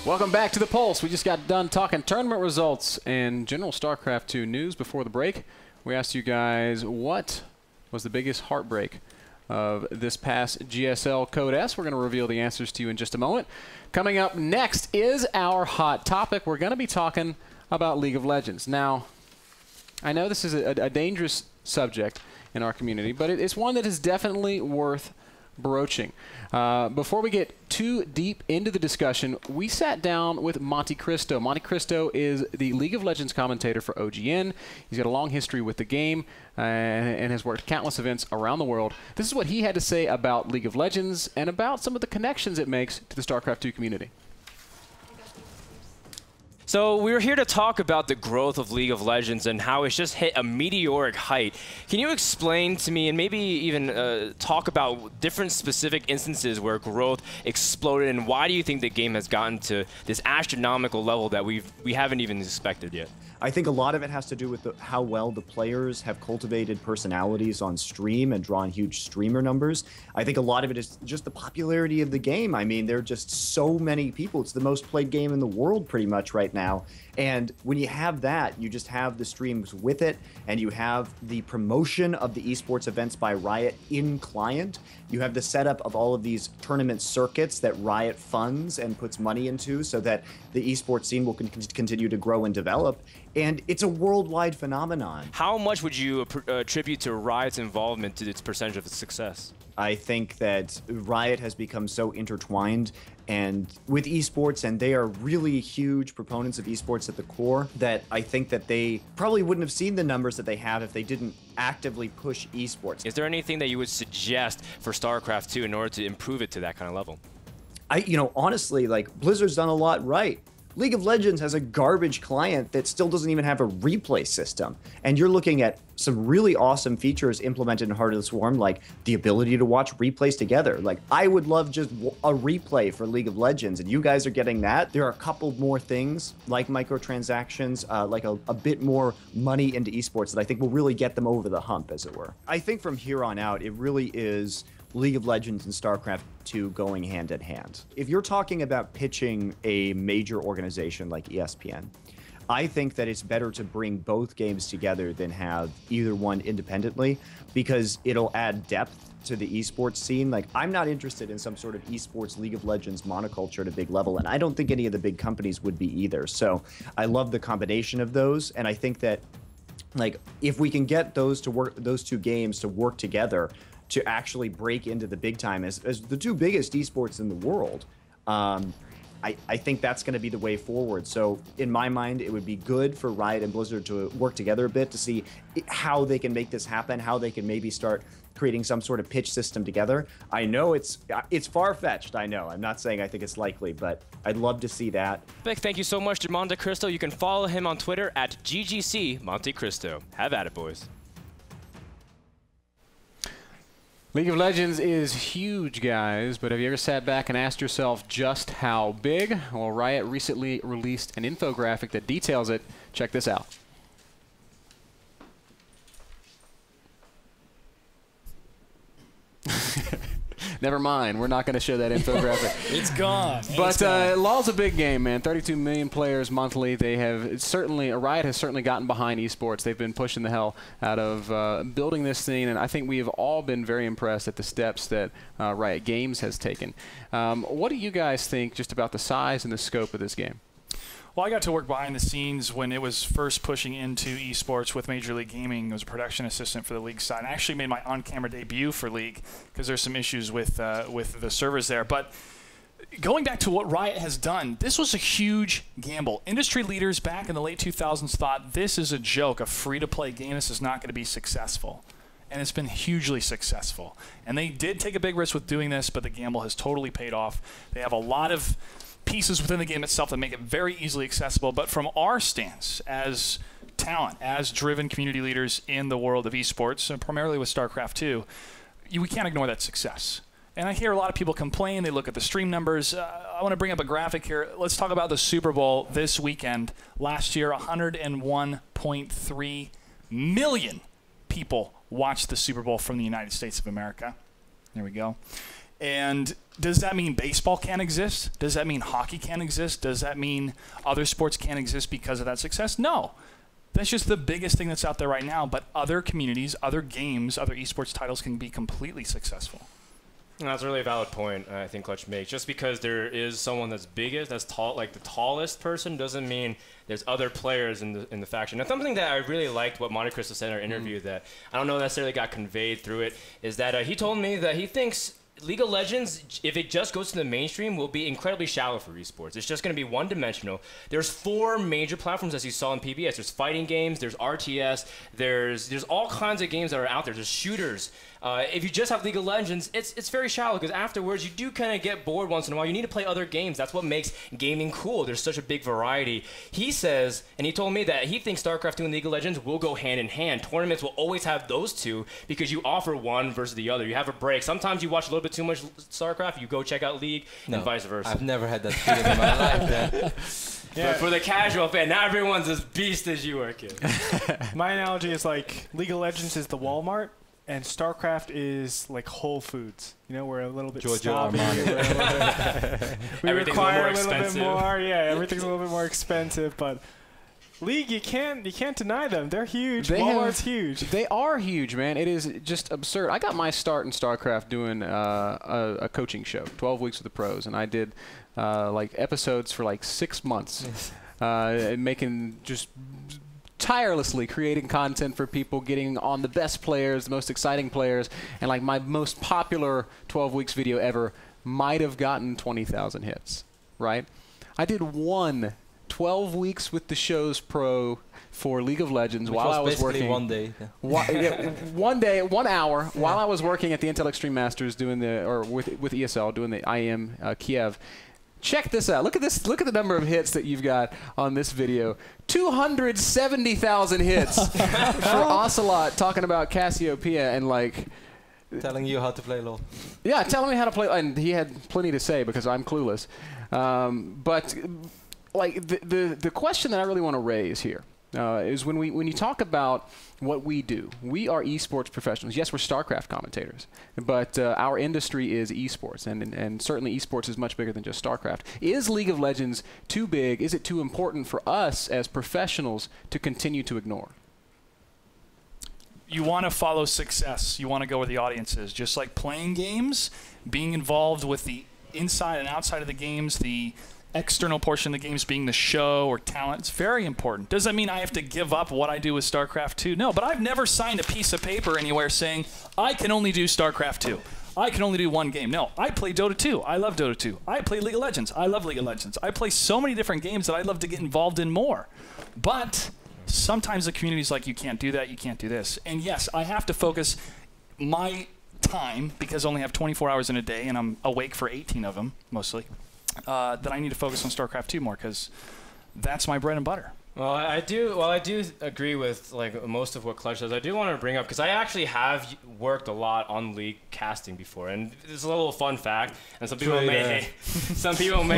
Welcome back to The Pulse. We just got done talking tournament results and general StarCraft II news before the break. We asked you guys what was the biggest heartbreak of this past GSL Code S. We're going to reveal the answers to you in just a moment. Coming up next is our hot topic. We're going to be talking about League of Legends. Now, I know this is a dangerous subject in our community, but it's one that is definitely worth broaching. Before we get too deep into the discussion, we sat down with Monte Christo. Monte Christo is the League of Legends commentator for OGN. He's got a long history with the game and has worked countless events around the world. This is what he had to say about League of Legends and about some of the connections it makes to the StarCraft II community. So we're here to talk about the growth of League of Legends and how it's just hit a meteoric height. Can you explain to me and maybe even talk about different specific instances where growth exploded, and why do you think the game has gotten to this astronomical level that we haven't even expected yet? I think a lot of it has to do with how well the players have cultivated personalities on stream and drawn huge streamer numbers. I think a lot of it is just the popularity of the game. I mean, there are just so many people. It's the most played game in the world pretty much right now. And when you have that, you just have the streams with it, and you have the promotion of the esports events by Riot in client. You have the setup of all of these tournament circuits that Riot funds and puts money into so that the esports scene will continue to grow and develop. And it's a worldwide phenomenon. How much would you attribute to Riot's involvement to its percentage of its success? I think that Riot has become so intertwined and with esports, and they are really huge proponents of esports at the core, that I think that they probably wouldn't have seen the numbers that they have if they didn't actively push esports. Is there anything that you would suggest for StarCraft II in order to improve it to that kind of level? Honestly, like, Blizzard's done a lot right. League of Legends has a garbage client that still doesn't even have a replay system. And you're looking at some really awesome features implemented in Heart of the Swarm, like the ability to watch replays together. Like, I would love just a replay for League of Legends, and you guys are getting that. There are a couple more things, like microtransactions, like a bit more money into esports that I think will really get them over the hump, as it were. I think from here on out, it really is League of Legends and StarCraft II going hand in hand. If you're talking about pitching a major organization like ESPN, I think that it's better to bring both games together than have either one independently, because it'll add depth to the esports scene. Like, I'm not interested in some sort of esports League of Legends monoculture at a big level, and I don't think any of the big companies would be either. So I love the combination of those, and I think that, like, if we can get those two games to work together to actually break into the big time as the two biggest esports in the world, I think that's going to be the way forward. So in my mind, it would be good for Riot and Blizzard to work together a bit to see how they can make this happen, how they can maybe start creating some sort of pitch system together. I know it's far-fetched, I know. I'm not saying I think it's likely, but I'd love to see that. Big thank you so much to Monte Christo. You can follow him on Twitter at GGC Monte Christo. Have at it, boys. League of Legends is huge, guys, but have you ever sat back and asked yourself just how big? Well, Riot recently released an infographic that details it. Check this out. Never mind. We're not going to show that infographic. It's gone. But LoL's a big game, man. 32 million players monthly. They have certainly, Riot has certainly gotten behind esports. They've been pushing the hell out of building this thing, and I think we have all been very impressed at the steps that Riot Games has taken. What do you guys think just about the size and the scope of this game? Well, I got to work behind the scenes when it was first pushing into esports with Major League Gaming. I was a production assistant for the league side. I actually made my on-camera debut for League because there's some issues with the servers there. But going back to what Riot has done, this was a huge gamble. Industry leaders back in the late 2000s thought this is a joke, a free-to-play game. This is not going to be successful. And it's been hugely successful. And they did take a big risk with doing this, but the gamble has totally paid off. They have a lot of pieces within the game itself that make it very easily accessible. But from our stance as talent, as driven community leaders in the world of esports, and primarily with StarCraft II, we can't ignore that success. And I hear a lot of people complain. They look at the stream numbers. I want to bring up a graphic here. Let's talk about the Super Bowl this weekend. Last year, 101.3 million people watched the Super Bowl from the United States of America. There we go. And does that mean baseball can't exist? Does that mean hockey can't exist? Does that mean other sports can't exist because of that success? No. That's just the biggest thing that's out there right now. But other communities, other games, other esports titles can be completely successful. That's a really valid point, I think Clutch makes. Just because there is someone that's biggest, that's tall, like the tallest person, doesn't mean there's other players in the faction. And something that I really liked what Monte Christo said in our interview that I don't know necessarily got conveyed through it is that he told me that he thinks League of Legends, if it just goes to the mainstream, will be incredibly shallow for esports. It's just going to be one-dimensional. There's 4 major platforms, as you saw in PBS. There's fighting games, there's RTS, there's all kinds of games that are out there. There's shooters. If you just have League of Legends, it's very shallow because afterwards you do kind of get bored once in a while. You need to play other games. That's what makes gaming cool. There's such a big variety. He says, and he told me that he thinks StarCraft II and League of Legends will go hand in hand. Tournaments will always have those two because you offer one versus the other. You have a break. Sometimes you watch a little bit too much StarCraft, you go check out League, and vice versa. I've never had that feeling in my life. Yeah. But for the casual fan, not everyone's as beast as you are, kid. My analogy is like League of Legends is the Walmart, and StarCraft is like Whole Foods. You know, we're a little bit snobby. We require a little bit more. Yeah, everything's a little bit more expensive, but League, you can't deny them. They're huge. Walmart's huge. They are huge, man. It is just absurd. I got my start in StarCraft doing a coaching show, 12 weeks with the pros, and I did like episodes for like 6 months, making just tirelessly creating content for people, getting on the best players, the most exciting players, and like my most popular 12 weeks video ever might have gotten 20,000 hits, right? I did one 12 weeks with the show's pro for League of Legends while I was working. One day. One day, 1 hour, while I was working at the Intel Extreme Masters doing with ESL doing the IEM Kiev. Check this out. Look at this. Look at the number of hits that you've got on this video. 270,000 hits for Ocelot talking about Cassiopeia and like telling you how to play LoL. Yeah, telling me how to play, and he had plenty to say because I'm clueless. But like the question that I really want to raise here is when you talk about what we do. We are esports professionals. Yes, we're StarCraft commentators, but our industry is esports, and certainly esports is much bigger than just StarCraft. Is League of Legends too big? Is it too important for us as professionals to continue to ignore? You want to follow success. You want to go where the audience is. Just like playing games, being involved with the inside and outside of the games, the external portion of the games being the show or talent. It's very important. Does that mean I have to give up what I do with StarCraft II? No, but I've never signed a piece of paper anywhere saying I can only do StarCraft II. I can only do one game. No, I play Dota 2. I love Dota 2. I play League of Legends. I love League of Legends. I play so many different games that I'd love to get involved in more. But sometimes the community's like, you can't do that, you can't do this. And yes, I have to focus my time, because I only have 24 hours in a day and I'm awake for 18 of them, mostly. That I need to focus on StarCraft II more because that's my bread and butter. Well, I do agree with like most of what Clutch says. I do want to bring up because I actually have worked a lot on League casting before, and it's a little fun fact. And some people may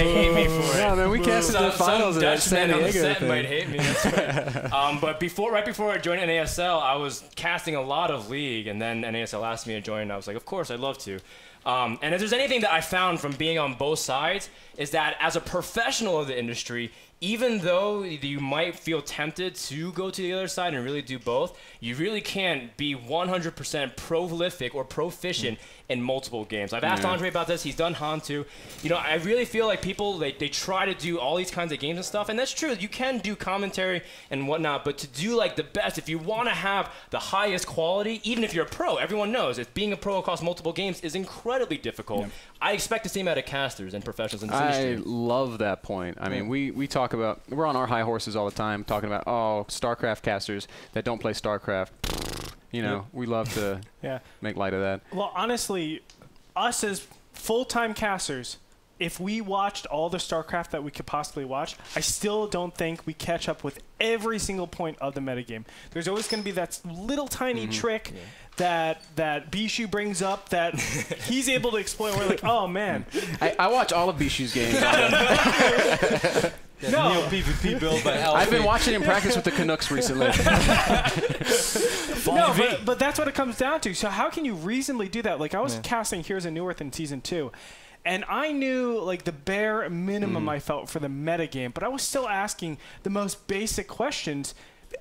hate me for it. Yeah, man, we casted the finals of that San Diego set might hate me. That's right. But right before I joined NASL, I was casting a lot of League, and then NASL asked me to join, and I was like, of course, I'd love to. And if there's anything that I found from being on both sides, is that as a professional of the industry, even though you might feel tempted to go to the other side and really do both, you really can't be 100% prolific or proficient in multiple games. I've asked Andre about this. He's done Han too. You know, I really feel like people, they try to do all these kinds of games and stuff, and that's true. You can do commentary and whatnot, but to do like the best, if you want to have the highest quality, even if you're a pro, everyone knows that being a pro across multiple games is incredibly difficult. Yeah. I expect the same out of casters and professionals in this industry. I love that point. I mean, we talk about, we're on our high horses all the time talking about, oh, StarCraft casters that don't play StarCraft. You know, we love to make light of that. Well, honestly, us as full-time casters, if we watched all the StarCraft that we could possibly watch, I still don't think we catch up with every single point of the metagame. There's always going to be that little tiny trick that Bishu brings up that he's able to exploit. We're like, oh man. I watch all of Bishu's games. No PvP build by LP. I've been watching him practice with the Canucks recently. No, but that's what it comes down to. So how can you reasonably do that? Like I was casting Heroes of Newerth in Season 2. And I knew like the bare minimum I felt for the metagame, but I was still asking the most basic questions.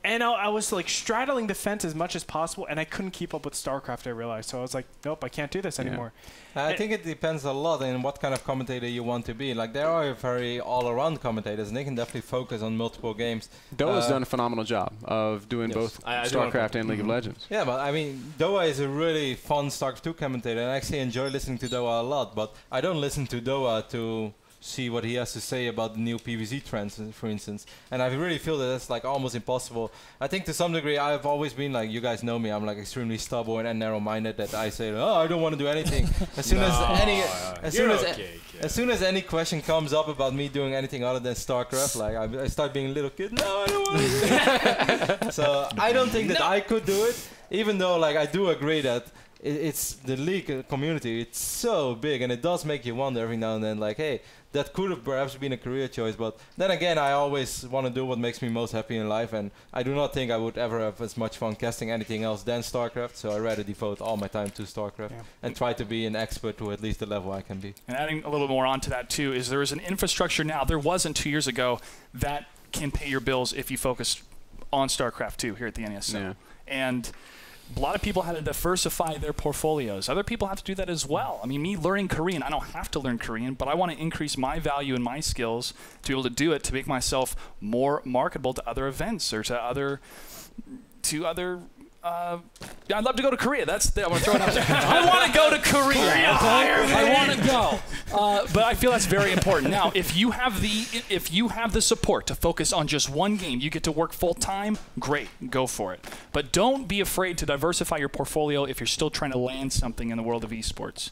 And I was like straddling the fence as much as possible, and I couldn't keep up with StarCraft, I realized. So I was like, nope, I can't do this anymore. I think it depends a lot on what kind of commentator you want to be. Like, there are very all-around commentators, and they can definitely focus on multiple games. Doa's done a phenomenal job of doing both StarCraft and League of Legends. Yeah, but I mean, Doa is a really fun StarCraft II commentator, and I actually enjoy listening to Doa a lot, but I don't listen to Doa to see what he has to say about the new PvZ trends, for instance. And I really feel that that's like almost impossible. I think to some degree I've always been like, you guys know me, I'm like extremely stubborn and narrow-minded, that I say, oh, I don't want to do anything. As soon as any question comes up about me doing anything other than StarCraft, like I start being a little kid. No, I don't want to do it. So I don't think that I could do it, even though like I do agree that it's the League community, it's so big, and it does make you wonder every now and then, like, hey, that could have perhaps been a career choice. But then again, I always want to do what makes me most happy in life, and I do not think I would ever have as much fun casting anything else than StarCraft, so I rather devote all my time to StarCraft and try to be an expert to at least the level I can be. And adding a little more onto that too, is there is an infrastructure now, there wasn't 2 years ago, that can pay your bills if you focus on StarCraft II here at the NASL. Yeah. And a lot of people had to diversify their portfolios. Other people have to do that as well. I mean, me learning Korean, I don't have to learn Korean, but I want to increase my value and my skills to be able to do it, to make myself more marketable to other events or to other I'd love to go to Korea. I'm gonna throw it out there. I want to go to Korea. I want to go. But I feel that's very important. Now, if you have the support to focus on just one game, you get to work full time. Great, go for it. But don't be afraid to diversify your portfolio if you're still trying to land something in the world of esports.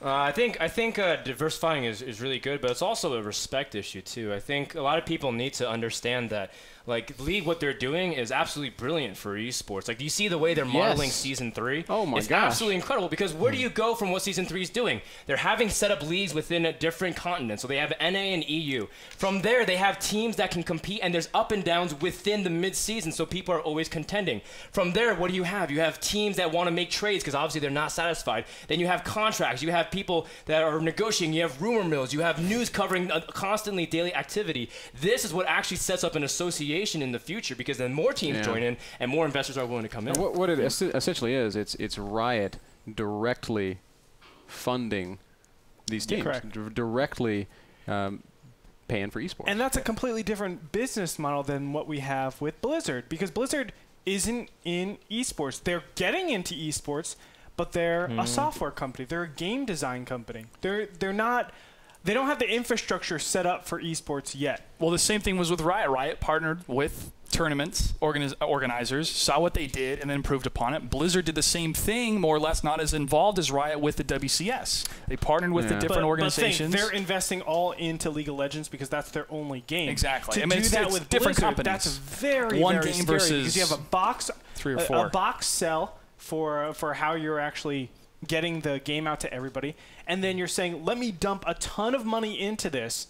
I think diversifying is really good, but it's also a respect issue too. I think a lot of people need to understand that, like, League, what they're doing is absolutely brilliant for esports. Like, do you see the way they're modeling Season 3? Oh my gosh. It's absolutely incredible, because where do you go from what Season 3 is doing? They're having set up leagues within different continents. So they have NA and EU. From there, they have teams that can compete, and there's up and downs within the mid-season, so people are always contending. From there, what do you have? You have teams that want to make trades because obviously they're not satisfied. Then you have contracts. You have people that are negotiating. You have rumor mills. You have news covering constantly daily activity. This is what actually sets up an association in the future, because then more teams join in and more investors are willing to come in. What it essentially is, it's Riot directly funding these teams, directly paying for esports. And that's a completely different business model than what we have with Blizzard, because Blizzard isn't in esports. They're getting into esports, but they're a software company. They're a game design company. They're not. They don't have the infrastructure set up for esports yet. Well, the same thing was with Riot. Riot partnered with tournaments, organizers, saw what they did, and then improved upon it. Blizzard did the same thing, more or less not as involved as Riot with the WCS. They partnered with the different organizations. But they're investing all into League of Legends because that's their only game. Exactly. To do that with different Blizzard, companies. that's very, One very game scary, versus because you have a box, 3 or 4. A box sell for how you're actually getting the game out to everybody, and then you're saying, let me dump a ton of money into this,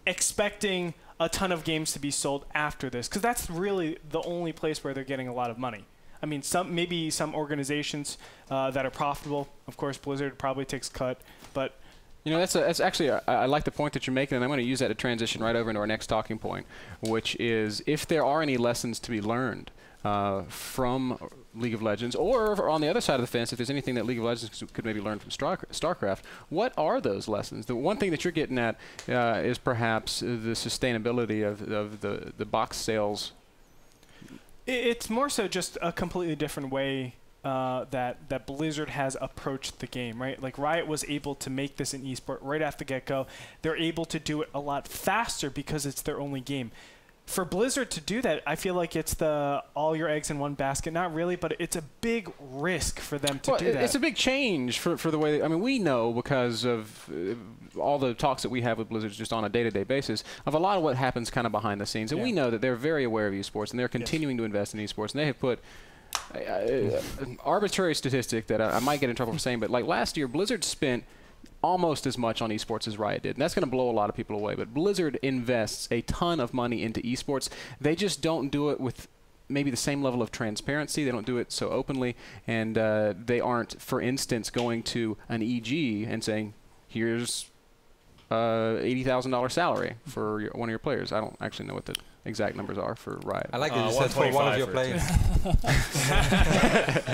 expecting a ton of games to be sold after this, because that's really the only place where they're getting a lot of money. I mean, maybe some organizations that are profitable, of course, Blizzard probably takes cut, but you know, that's actually, I like the point that you're making, and I'm going to use that to transition right over into our next talking point, which is if there are any lessons to be learned from League of Legends, or on the other side of the fence, if there's anything that League of Legends could maybe learn from StarCraft, what are those lessons? The one thing that you're getting at is perhaps the sustainability of the box sales. It's more so just a completely different way that Blizzard has approached the game, right? Like, Riot was able to make this an esport right off the get-go. They're able to do it a lot faster because it's their only game. For Blizzard to do that, I feel like it's the all your eggs in one basket. Not really, but it's a big risk for them to do that. It's a big change for the way, I mean, we know because of all the talks that we have with Blizzard just on a day-to-day basis of a lot of what happens kind of behind the scenes. And we know that they're very aware of esports, and they're continuing to invest in esports. And they have put an arbitrary statistic that I might get in trouble for saying, but like last year, Blizzard spent almost as much on esports as Riot did. And that's going to blow a lot of people away. But Blizzard invests a ton of money into esports. They just don't do it with maybe the same level of transparency. They don't do it so openly. And they aren't, for instance, going to an EG and saying, here's $80,000 salary for one of your players. I don't actually know what the exact numbers are for Riot. I like that you said for one of your players.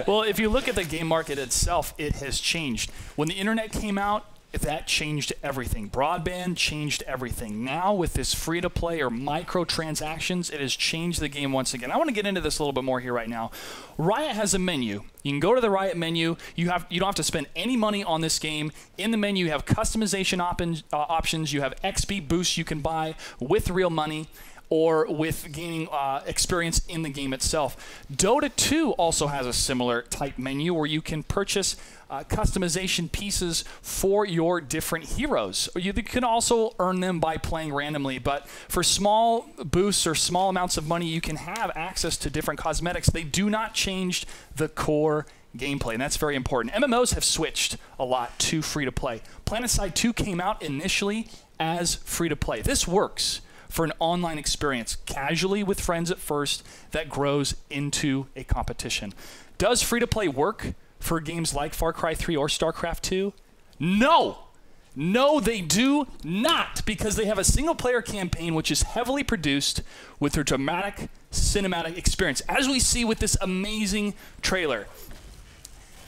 Well, if you look at the game market itself, it has changed. When the internet came out, that changed everything. Broadband changed everything. Now with this free-to-play or microtransactions, it has changed the game once again. I want to get into this a little bit more here right now. Riot has a menu. You can go to the Riot menu. You don't have to spend any money on this game. In the menu, you have customization options. You have XP boosts you can buy with real money or with gaining experience in the game itself. Dota 2 also has a similar type menu where you can purchase customization pieces for your different heroes. You can also earn them by playing randomly, but for small boosts or small amounts of money, you can have access to different cosmetics. They do not change the core gameplay, and that's very important. MMOs have switched a lot to free-to-play. PlanetSide 2 came out initially as free-to-play. This works for an online experience, casually with friends at first, that grows into a competition. Does free-to-play work for games like Far Cry 3 or StarCraft 2? No! No, they do not, because they have a single-player campaign which is heavily produced with a dramatic cinematic experience, as we see with this amazing trailer.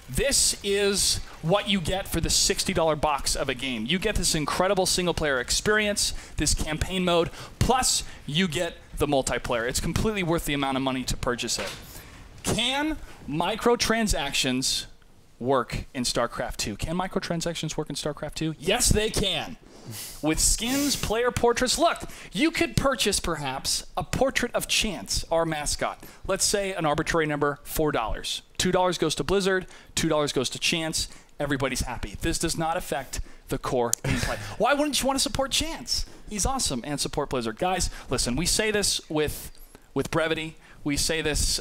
This is what you get for the $60 box of a game. You get this incredible single-player experience, this campaign mode, plus you get the multiplayer. It's completely worth the amount of money to purchase it. Can microtransactions work in StarCraft 2? Can microtransactions work in StarCraft 2? Yes, they can. With skins, player portraits. Look, you could purchase perhaps a portrait of Chance, our mascot. Let's say an arbitrary number, $4. $2 goes to Blizzard, $2 goes to Chance. Everybody's happy. This does not affect the core gameplay. Why wouldn't you want to support Chance? He's awesome, and support Blizzard. Guys, listen, we say this with brevity. We say this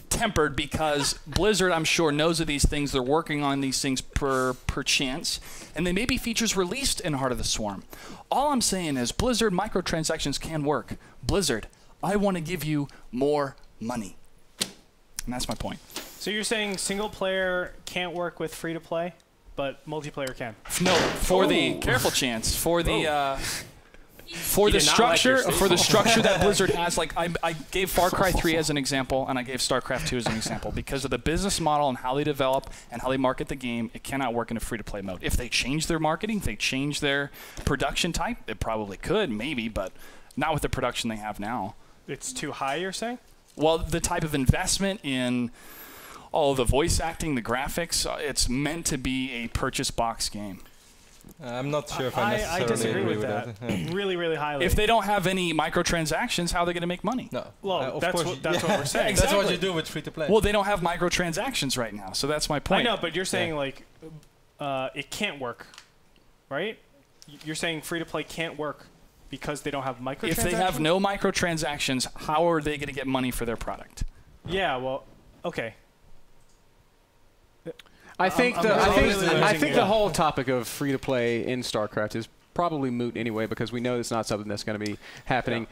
tempered because Blizzard, I'm sure, knows of these things. They're working on these things per chance, and they may be features released in Heart of the Swarm. All I'm saying is Blizzard microtransactions can work. Blizzard, I want to give you more money. And that's my point. So you're saying single player can't work with free to play, but multiplayer can? No, for the careful Chance, for the for the structure, that Blizzard has. Like I gave Far Cry 3 as an example, and I gave StarCraft 2 as an example. Because of the business model and how they develop and how they market the game, it cannot work in a free-to-play mode. If they change their marketing, if they change their production type, it probably could, maybe, but not with the production they have now. It's too high, you're saying? Well, the type of investment in all the voice acting, the graphics, it's meant to be a purchase box game. I'm not sure if I necessarily disagree agree with that. Yeah. Really, really highly. If they don't have any microtransactions, how are they going to make money? No. Well, that's what we're saying. Exactly. That's what you do with free-to-play. Well, they don't have microtransactions right now, so that's my point. I know, but you're saying, like, it can't work, right? You're saying free-to-play can't work because they don't have microtransactions? If they have no microtransactions, how are they going to get money for their product? Yeah, well, okay. I think the whole topic of free to play in StarCraft is probably moot anyway, because we know it's not something that's going to be happening.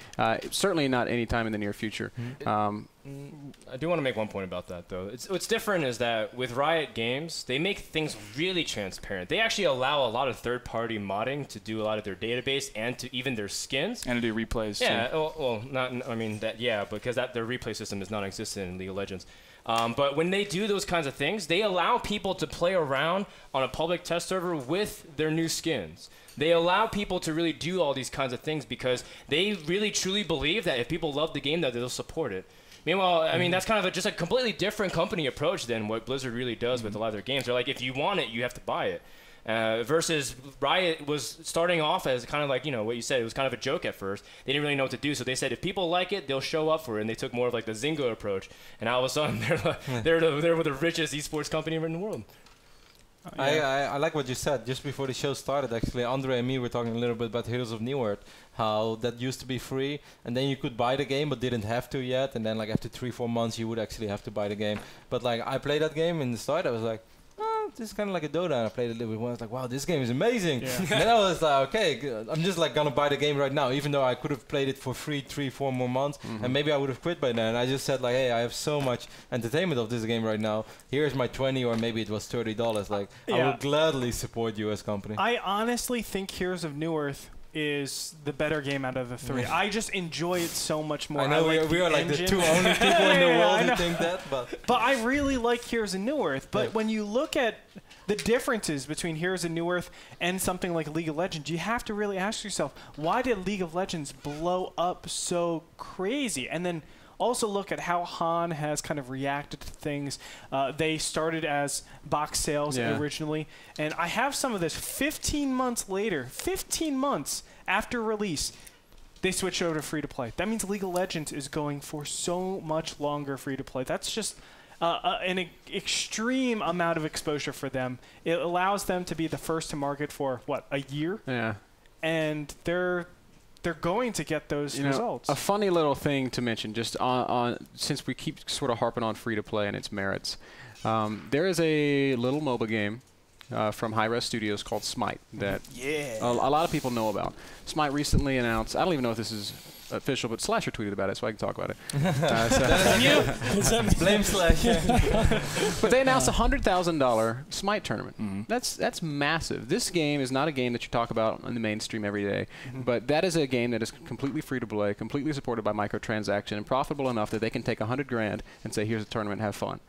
Certainly not anytime in the near future. I do want to make one point about that, though. What's different is that with Riot Games, they make things really transparent. They actually allow a lot of third-party modding to do a lot of their database and to even their skins. And to do replays. Yeah, well, because their replay system is non-existent in League of Legends. But when they do those kinds of things, they allow people to play around on a public test server with their new skins. They allow people to really do all these kinds of things because they really truly believe that if people love the game, that they'll support it. Meanwhile, I mean, that's kind of just a completely different company approach than what Blizzard really does with a lot of their games. They're like, if you want it, you have to buy it. Versus Riot was starting off as kind of like, you know, what you said, it was kind of a joke at first. They didn't really know what to do, so they said if people like it, they'll show up for it, and they took more of like the Zynga approach. And all of a sudden, they're the richest esports company in the world. I like what you said just before the show started. Actually, Andre and me were talking a little bit about Heroes of Newerth, how that used to be free, and then you could buy the game but didn't have to yet, and then like after 3-4 months you would actually have to buy the game. But like I played that game in the start, I was like, this is kind of like a Dota, and I played it a little bit. I was like, wow, this game is amazing. Yeah. Then I was like, okay, I'm just like gonna buy the game right now, even though I could have played it for free 3-4 more months, and maybe I would have quit by then. I just said like, hey, I have so much entertainment of this game right now. Here's my 20, or maybe it was $30. Like, I will gladly support you as company. I honestly think Heroes of Newerth is the better game out of the three. I just enjoy it so much more. I know we are like the two only people in the world who think that, but I really like Heroes of Newerth. But when you look at the differences between Heroes of Newerth and something like League of Legends, you have to really ask yourself, why did League of Legends blow up so crazy? And then also look at how Han has kind of reacted to things. They started as box sales originally, and I have some of this 15 months later, 15 months after release, they switched over to free-to-play. That means League of Legends is going for so much longer free-to-play. That's just an extreme amount of exposure for them. It allows them to be the first to market for, what, a year? Yeah. And they're going to get those results. A funny little thing to mention, just on since we keep sort of harping on free-to-play and its merits, there is a little MOBA game from Hi-Res Studios called Smite that a lot of people know about. Smite recently announced, I don't even know if this is official, but Slasher tweeted about it, so I can talk about it. Blame Slasher. But they announced a $100,000 Smite tournament. That's massive. This game is not a game that you talk about on the mainstream every day, but that is a game that is completely free to play, completely supported by microtransaction, and profitable enough that they can take $100 grand and say, here's a tournament, have fun.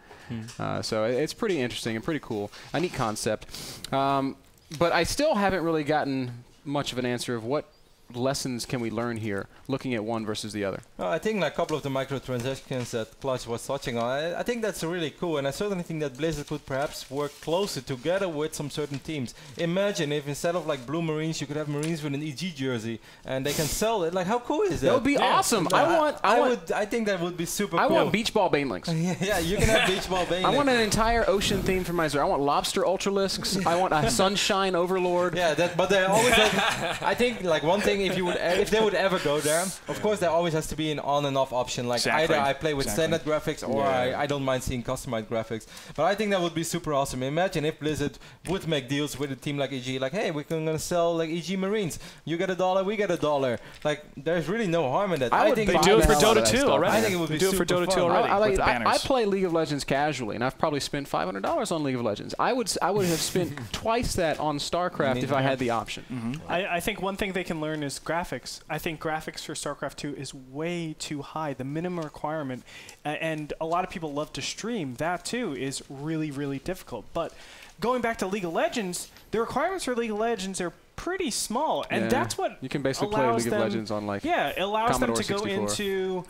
So it's pretty interesting and pretty cool. A neat concept. But I still haven't really gotten much of an answer of what lessons can we learn here, looking at one versus the other? I think like a couple of the microtransactions that Clutch was touching on, I think that's really cool, and I certainly think that Blizzard could perhaps work closer together with some certain teams. Imagine if instead of like Blue Marines, you could have Marines with an EG jersey, and they can sell it. Like, how cool is that? That would be awesome. I think that would be super cool. I want beach ball banelings. Yeah, you can have beach ball banelings. I want an entire ocean theme for my Zerg. I want lobster ultralisks. I want a sunshine overlord. Yeah, but they always have, I think like one thing, if they would ever go there, of course there always has to be an on and off option. Like either I play with standard graphics or I don't mind seeing customized graphics. But I think that would be super awesome. Imagine if Blizzard would make deals with a team like EG, like, hey, we're gonna sell like EG Marines. You get $1, we get $1. Like, there's really no harm in that. I think they do it for Dota 2 already. I think it would be super for Dota 2 fun. already. I play League of Legends casually, and I've probably spent $500 on League of Legends. I would have spent twice that on StarCraft if I had the option. I think one thing they can learn is graphics. I think graphics for StarCraft II is way too high. The minimum requirement, and a lot of people love to stream, that too is really, really difficult. But going back to League of Legends, the requirements for League of Legends are pretty small, and that's what you can basically play League of Legends on like it allows Commodore them to 64. Go into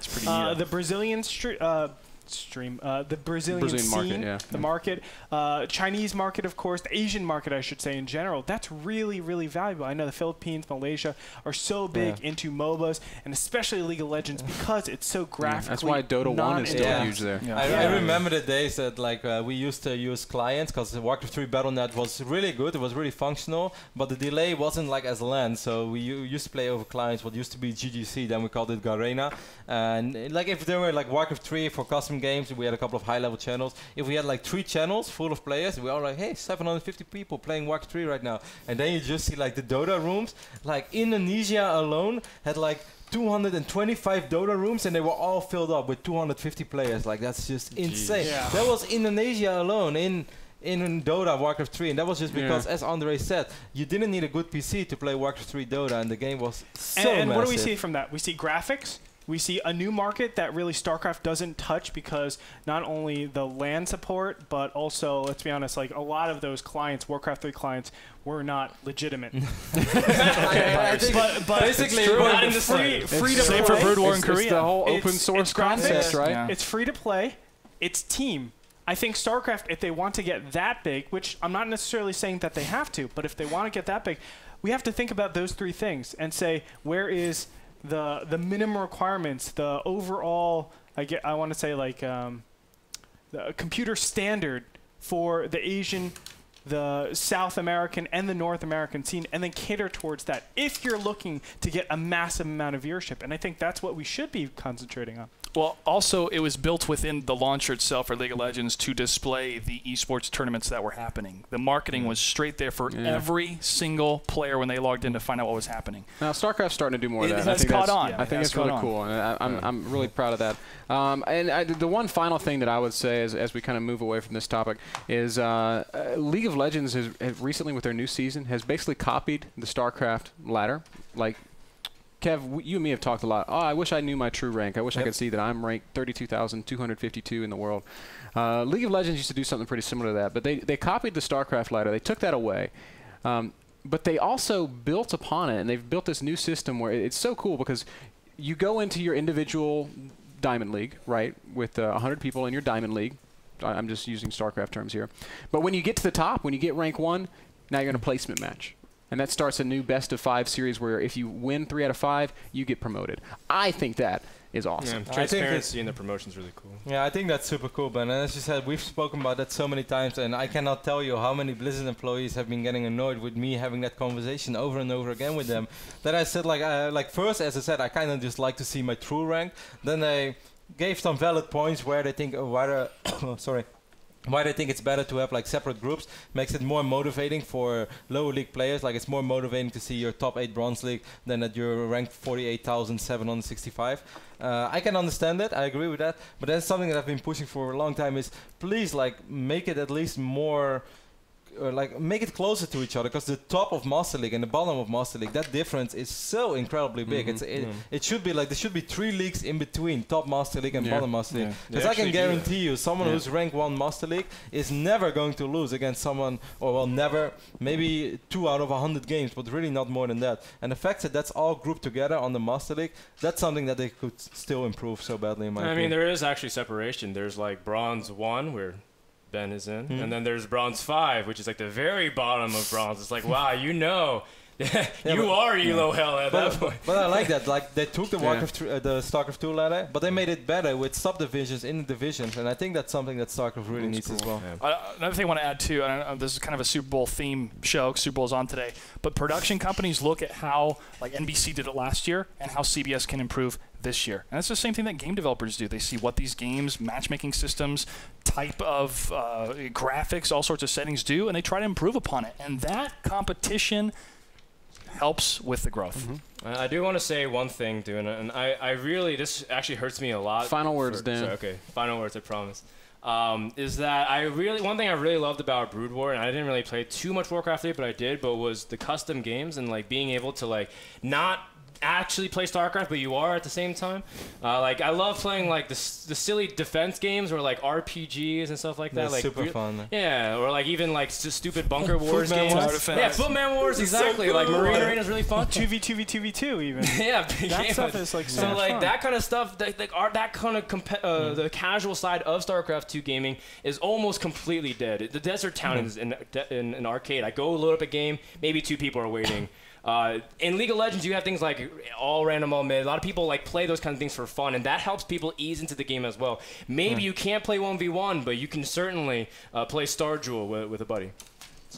the Brazilian the Brazilian scene, market, the market, Chinese market, of course, the Asian market, I should say, in general. That's really, really valuable. I know the Philippines, Malaysia are so big into MOBAs, and especially League of Legends because it's so graphically. That's why Dota 1 is still huge there. I remember the days that like we used to use clients because the Warcraft 3 Battle.net was really good. It was really functional, but the delay wasn't like as LAN. So we used to play over clients, what used to be GGC, then we called it Garena. And like if there were like Warcraft 3 for custom games, we had a couple of high-level channels. If we had like 3 channels full of players, we all like, hey, 750 people playing Warcraft 3 right now. And then you just see like the Dota rooms. Like Indonesia alone had like 225 Dota rooms, and they were all filled up with 250 players. Like, that's just insane. That was Indonesia alone in Dota Warcraft 3, and that was just because, as Andre said, you didn't need a good PC to play Warcraft 3 Dota, and the game was so massive. And what do we see from that? We see graphics. We see a new market that really StarCraft doesn't touch because not only the LAN support, but also, let's be honest, like a lot of those clients, Warcraft 3 clients, were not legitimate. but basically, not in the free to play. Same for Brood War in Korea. It's the whole open source concept, right? Yeah. It's free to play. It's team. I think StarCraft, if they want to get that big, which I'm not necessarily saying that they have to, but if they want to get that big, we have to think about those 3 things and say, where is the minimum requirements, the overall, I want to say like the computer standard for the Asian, the South American and the North American scene, and then cater towards that if you're looking to get a massive amount of viewership. And I think that's what we should be concentrating on. Well, also, it was built within the launcher itself for League of Legends to display the esports tournaments that were happening. The marketing was straight there for every single player when they logged in to find out what was happening. Now, StarCraft's starting to do more of that. It's caught on. I think it's really cool, and I'm really proud of that. The one final thing that I would say as we kind of move away from this topic is League of Legends has recently, with their new season, has basically copied the StarCraft ladder. Like, Kev, you and me have talked a lot. Oh, I wish I knew my true rank. I wish I could see that I'm ranked 32,252 in the world. League of Legends used to do something pretty similar to that, but they copied the StarCraft ladder. They took that away. But they also built upon it, and they've built this new system where it's so cool because you go into your individual Diamond League, right, with 100 people in your Diamond League. I'm just using StarCraft terms here. But when you get to the top, when you get rank 1, now you're in a placement match. And that starts a new best-of-5 series where if you win 3 out of 5, you get promoted. I think that is awesome. Yeah, transparency in the promotion is really cool. Yeah, I think that's super cool, Ben. And as you said, we've spoken about that so many times, and I cannot tell you how many Blizzard employees have been getting annoyed with me having that conversation over and over again with them. That I said, like first, as I said, I kind of just like to see my true rank. Then they gave some valid points where they think, why they think it's better to have like separate groups. Makes it more motivating for lower league players. Like it's more motivating to see your top 8 bronze league than that you're ranked 48,765. I can understand that. I agree with that. But that's something that I've been pushing for a long time. Is please like make it at least more. Make it closer to each other, because the top of Master League and the bottom of Master League, that difference is so incredibly big. It should be like there should be 3 leagues in between top Master League and bottom Master League. Because I can guarantee you, someone who's rank 1 Master League is never going to lose against someone, or well, never, maybe 2 out of 100 games, but really not more than that. And the fact that that's all grouped together on the Master League, that's something that they could still improve so badly in my opinion. I mean, there is actually separation. There's like Bronze 1 where Ben is in, and then there's Bronze 5, which is like the very bottom of Bronze. It's like, wow, you know, you are Elo Hell at that point. But I like that. Like they took the the StarCraft II ladder, but they made it better with subdivisions in the divisions, and I think that's something that StarCraft really needs as well. Another thing I want to add too, and this is kind of a Super Bowl theme show. Super Bowl's on today, but production companies look at how like NBC did it last year and how CBS can improve this year. And that's the same thing that game developers do. They see what these games, matchmaking systems, type of graphics, all sorts of settings do, and they try to improve upon it. And that competition helps with the growth. I do want to say one thing, dude, and I really, this actually hurts me a lot. Final words, Dan. Sorry, okay, final words, I promise. Is that one thing I really loved about Brood War, and I didn't really play too much Warcraft 3, but I did, but was the custom games and like being able to like not actually play StarCraft, but you are at the same time. Like I love playing like the silly defense games or like RPGs and stuff like that. Like super fun. Yeah, or like even like stupid bunker wars games. Yeah, Footman Wars, exactly. So like Marine Arena is really fun. 2v2v2v2 even. Yeah, that stuff is like so like fun. That kind of stuff. That kind of the casual side of StarCraft 2 gaming is almost completely dead. The Desert Town is in an arcade. I go load up a game, maybe 2 people are waiting. In League of Legends, you have things like all random, all mid. A lot of people like play those kind of things for fun, and that helps people ease into the game as well. Maybe you can't play 1v1, but you can certainly play Star Jewel with a buddy.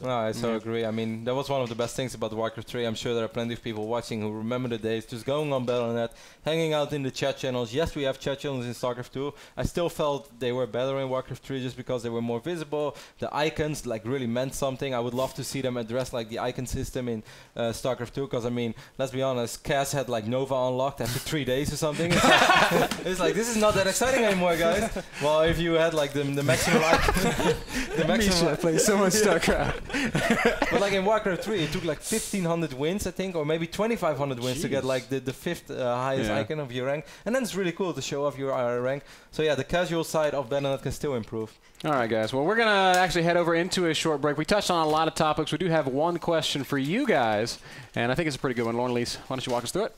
No, I so agree. I mean, that was one of the best things about Warcraft 3. I'm sure there are plenty of people watching who remember the days, just going on Battle.net, hanging out in the chat channels. Yes, we have chat channels in StarCraft 2. I still felt they were better in Warcraft 3 just because they were more visible. The icons like really meant something. I would love to see them address like the icon system in StarCraft 2, because I mean, let's be honest, Cass had like Nova unlocked after 3 days or something. It's like this is not that exciting anymore, guys. Well, if you had like the maximum icon, the maximum. I play so much StarCraft. But like in Warcraft 3, it took like 1,500 wins, I think, or maybe 2,500 wins to get like the 5th highest icon of your rank. And then it's really cool to show off your rank. So yeah, the casual side of Battle.net can still improve. All right, guys. Well, we're going to actually head over into a short break. We touched on a lot of topics. We do have one question for you guys, and I think it's a pretty good one. Lauren Lise, why don't you walk us through it?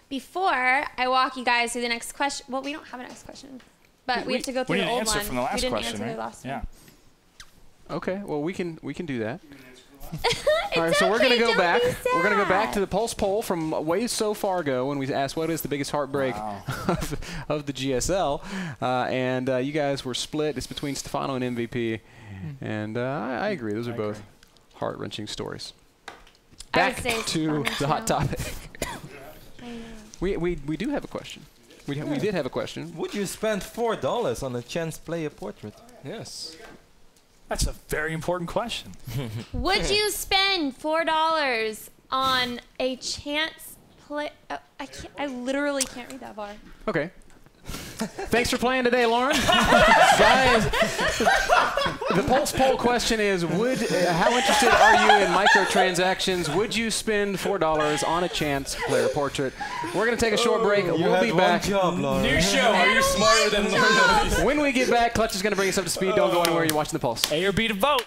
Before I walk you guys through the next question, well, we don't have a next question, but we have to go through the old one. From the last we didn't question, answer right? the last one. Okay, well, we can do that. All right, so we're going to go back. We're going to go back to the Pulse poll from way so far ago when we asked what is the biggest heartbreak of the GSL. And you guys were split. It's between Stefano and MVP. And I agree. Those are both heart-wrenching stories. Back to the hot topic. we do have a question. We did have a question. Would you spend $4 on a chance player portrait? Yes. That's a very important question. Would you spend $4 on a chance play? I literally can't read that far. Okay. Thanks for playing today, Lauren. Guys, the Pulse poll question is, how interested are you in microtransactions? Would you spend $4 on a chance player portrait? We're going to take a short break. We'll be back. New show. Are you smarter than Lauren? When we get back, Clutch is going to bring us up to speed. Don't go anywhere. You're watching the Pulse. A or B to vote.